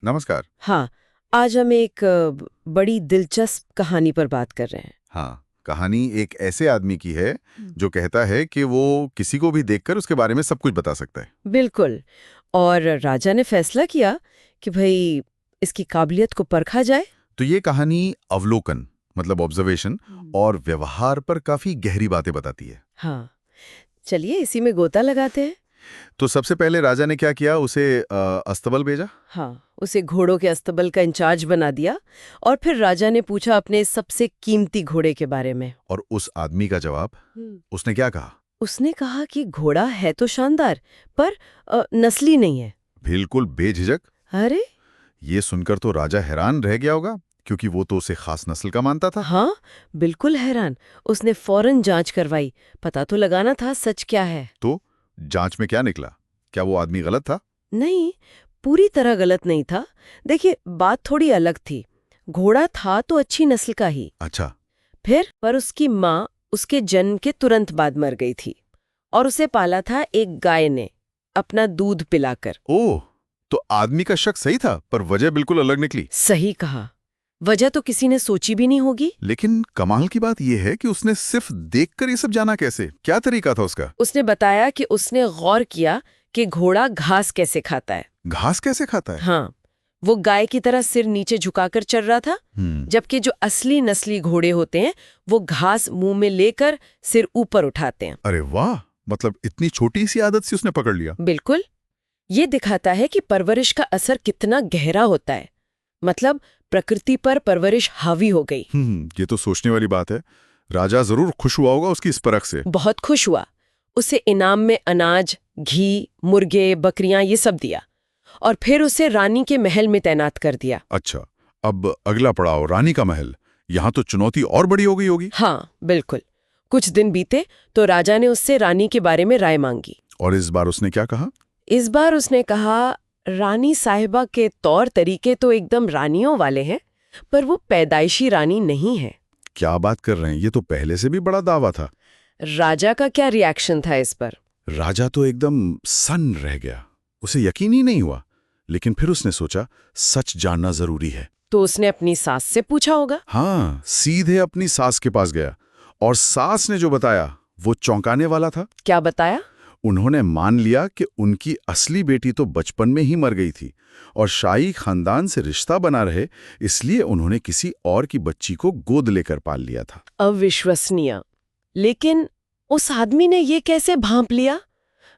नमस्कार। हाँ, आज हम एक बड़ी दिलचस्प कहानी पर बात कर रहे हैं। हाँ, कहानी एक ऐसे आदमी की है जो कहता है कि वो किसी को भी देखकर उसके बारे में सब कुछ बता सकता है। बिल्कुल। और राजा ने फैसला किया कि भाई इसकी काबिलियत को परखा जाए। तो ये कहानी अवलोकन मतलब ऑब्जर्वेशन और व्यवहार पर काफी गहरी बातें बताती है। हाँ, चलिए इसी में गोता लगाते हैं। तो सबसे पहले राजा ने क्या किया, उसे अस्तबल भेजा। हाँ, उसे घोड़ों के अस्तबल का इंचार्ज बना दिया और फिर राजा ने पूछा अपने सबसे कीमती घोड़े के बारे में। और उस आदमी का जवाब, उसने क्या कहा? उसने कहा कि घोड़ा है तो शानदार पर नस्ली नहीं है। बिल्कुल बेझिझक। अरे ये सुनकर तो राजा हैरान रह गया होगा, क्योंकि वो तो उसे खास नस्ल का मानता था। हाँ, बिल्कुल हैरान। उसने फौरन जांच करवाई, पता तो लगाना था सच क्या है। तो जांच में क्या निकला? क्या वो आदमी गलत था? नहीं, पूरी तरह गलत नहीं था। देखिए, बात थोड़ी अलग थी। घोड़ा था तो अच्छी नस्ल का ही। अच्छा। फिर पर उसकी माँ उसके जन्म के तुरंत बाद मर गई थी और उसे पाला था एक गाय ने, अपना दूध पिलाकर। ओह, तो आदमी का शक सही था, पर वजह बिल्कुल अलग निकली। सही कहा। वजह तो किसी ने सोची भी नहीं होगी। लेकिन कमाल की बात यह है कि उसने सिर्फ देखकर ये सब जाना कैसे? क्या तरीका था उसका? उसने बताया कि उसने गौर किया कि घोड़ा घास कैसे खाता है। घास कैसे खाता है? हाँ, वो गाय की तरह सिर नीचे झुकाकर चल रहा था, जबकि जो असली नस्ली घोड़े होते हैं वो घास मुंह में लेकर सिर ऊपर उठाते हैं। अरे वाह, मतलब इतनी छोटी सी आदत से उसने पकड़ लिया। बिल्कुल। ये दिखाता है कि परवरिश का असर कितना गहरा होता है। मतलब प्रकृति पर परवरिश हावी हो गई। ये तो सोचने वाली बात है। राजा जरूर खुश हुआ होगा उसकी इस परख से। बहुत खुश हुआ। उसे इनाम में अनाज, घी, मुर्गे, बकरियां ये सब दिया और फिर उसे रानी के महल में तैनात कर दिया। अच्छा, अब अगला पड़ाव रानी का महल। यहाँ तो चुनौती और बड़ी हो गई होगी। हाँ, बिल्कुल। कुछ दिन बीते तो राजा ने उससे रानी के बारे में राय मांगी। और इस बार उसने क्या कहा? इस बार उसने कहा, रानी साहिबा के तौर तरीके तो एकदम रानियों वाले हैं, पर वो पैदाइशी रानी नहीं है। क्या बात कर रहे हैं, ये तो पहले से भी बड़ा दावा था। राजा का क्या रिएक्शन था इस पर? राजा तो एकदम सन्न रह गया। उसे यकीन ही नहीं हुआ। लेकिन फिर उसने सोचा, सच जानना जरूरी है। तो उसने अपनी सास से पूछा होगा। हाँ, सीधे अपनी सास के पास गया और सास ने जो बताया वो चौंकाने वाला था। क्या बताया? उन्होंने मान लिया कि उनकी असली बेटी तो बचपन में ही मर गई थी और शाही खानदान से रिश्ता बना रहे, इसलिए उन्होंने किसी और की बच्ची को गोद लेकर पाल लिया था। अविश्वसनीय। लेकिन उस आदमी ने ये कैसे भांप लिया?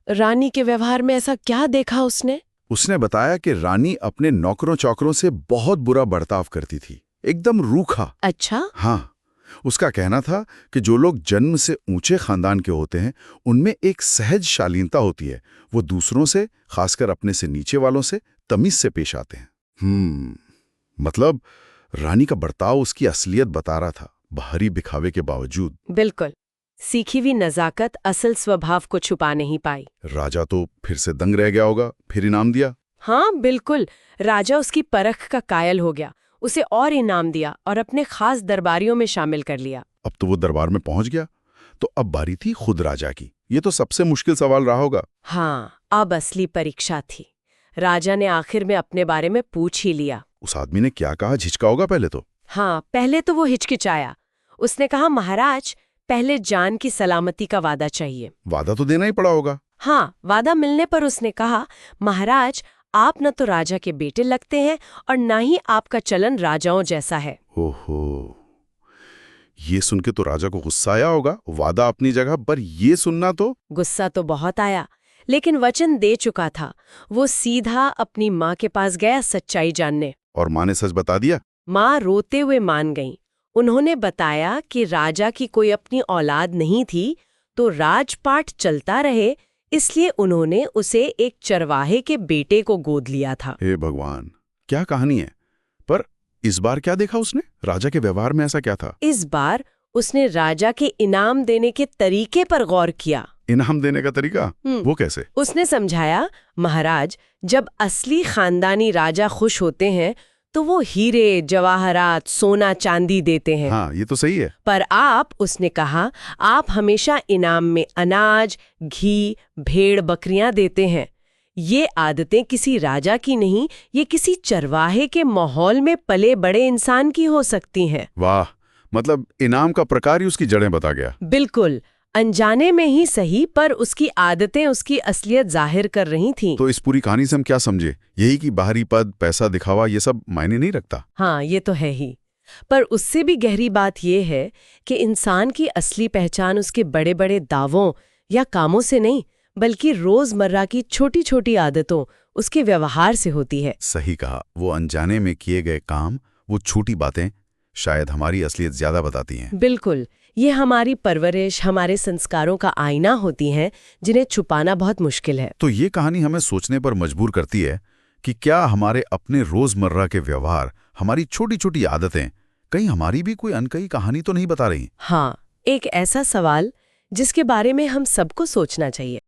रानी के व्यवहार में ऐसा क्या देखा उसने? उसने बताया कि रानी अपने नौकरों चौकरों से बहुत बुरा बर्ताव करती थी, एकदम रूखा। अच्छा। हाँ, उसका कहना था कि जो लोग जन्म से ऊंचे खानदान के होते हैं उनमें एक सहज शालीनता होती है। वो दूसरों से, खासकर अपने से नीचे वालों से तमीज से पेश आते हैं। मतलब रानी का बर्ताव उसकी असलियत बता रहा था, बाहरी दिखावे के बावजूद। बिल्कुल। सीखी हुई नजाकत असल स्वभाव को छुपा नहीं पाई। राजा तो फिर से दंग रह गया होगा। फिर इनाम दिया। हाँ, बिल्कुल। राजा उसकी परख का कायल हो गया। उसे और इनाम दिया और अपने खास दरबारियों में शामिल कर लिया। अब तो वो दरबार में पहुंच गया, तो अब बारी थी खुद राजा की। ये तो सबसे मुश्किल सवाल रहा होगा। हाँ, अब असली परीक्षा थी। राजा ने आखिर में अपने बारे में पूछ ही लिया। उस आदमी ने क्या कहा? झिझका होगा पहले तो। हाँ, पहले तो वो हिचकिचाया। उसने कहा, महाराज, पहले जान की सलामती का वादा चाहिए। वादा तो देना ही पड़ा होगा। हाँ, वादा मिलने पर उसने कहा, महाराज, आप न तो राजा के बेटे लगते हैं और न ही आपका चलन राजाओं जैसा है। ओहो, ये सुन के तो राजा को गुस्सा आया होगा। वादा अपनी जगह, पर ये सुनना तो। गुस्सा तो बहुत आया, लेकिन वचन दे चुका था। वो सीधा अपनी माँ के पास गया सच्चाई जानने। और माँ ने सच बता दिया? माँ रोते हुए मान गईं। उन्होंने बताया कि राजा की कोई अपनी औलाद नहीं थी, तो राजपाट चलता रहे, इसलिए उन्होंने उसे एक चरवाहे के बेटे को गोद लिया था। हे भगवान, क्या कहानी है। पर इस बार क्या देखा उसने? राजा के व्यवहार में ऐसा क्या था? इस बार उसने राजा के इनाम देने के तरीके पर गौर किया। इनाम देने का तरीका? वो कैसे? उसने समझाया, महाराज, जब असली खानदानी राजा खुश होते हैं तो वो हीरे, जवाहरात, सोना, चांदी देते हैं। हाँ, ये तो सही है। पर आप, उसने कहा, आप हमेशा इनाम में अनाज, घी, भेड़, बकरियां देते हैं। ये आदतें किसी राजा की नहीं, ये किसी चरवाहे के माहौल में पले बड़े इंसान की हो सकती हैं। वाह, मतलब इनाम का प्रकार ही उसकी जड़ें बता गया। बिल्कुल, अनजाने में ही सही, पर उसकी आदतें उसकी असलियत जाहिर कर रही थीं। तो इस पूरी कहानी से हम क्या समझे? यही कि बाहरी पद, पैसा, दिखावा ये सब मायने नहीं रखता। हाँ, ये तो है ही। पर उससे भी गहरी बात ये है कि इंसान की असली पहचान उसके बड़े बड़े दावों या कामों से नहीं, बल्कि रोजमर्रा की छोटी छोटी आदतों, उसके व्यवहार से होती है। सही कहा, वो अनजाने में किए गए काम, वो छोटी बातें शायद हमारी असलियत ज्यादा बताती हैं। बिल्कुल, ये हमारी परवरिश, हमारे संस्कारों का आईना होती हैं, जिन्हें छुपाना बहुत मुश्किल है। तो ये कहानी हमें सोचने पर मजबूर करती है कि क्या हमारे अपने रोजमर्रा के व्यवहार, हमारी छोटी छोटी आदतें कहीं हमारी भी कोई अनकही कहानी तो नहीं बता रही? हाँ, एक ऐसा सवाल जिसके बारे में हम सबको सोचना चाहिए।